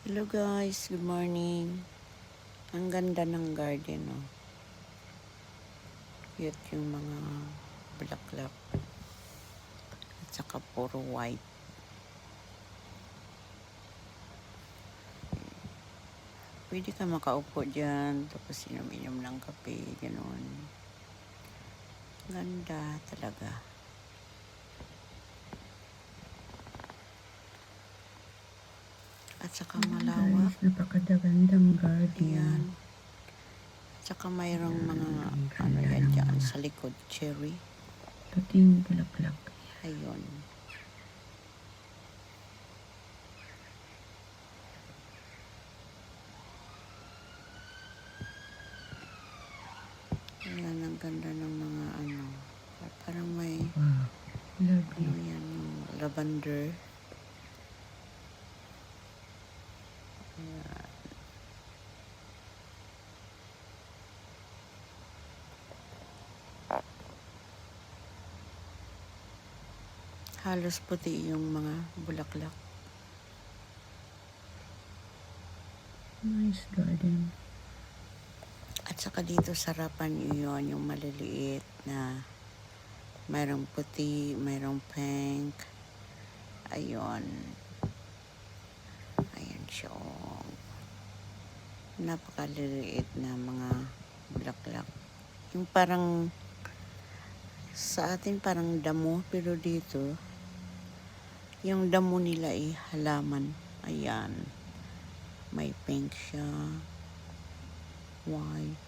Hello guys, good morning. Ang ganda ng garden, oh. Cute yung mga bulaklak. At saka puro white. Pwede ka makaupo dyan, tapos inom-inom ng kape, gano'n. Ganda talaga. At saka malawak. Guys, napakagandang garden. Ayan. At saka mayroong mga, yan dyan sa likod, cherry. Pati yung bulaklak. Ayun. Ayan, ang ganda ng mga parang may, Wow, lovely. yan, yung lavender. Ayan. Halos puti yung mga bulaklak. Nice garden. At saka dito sa harapan yun, yung maliliit na mayroong puti, mayroong pink. Ayun. Ayan siya. Napakaliliit na mga bulaklak. Yung parang sa atin parang damo, pero dito yung damo nila ay halaman. Ayan. May pink siya. White.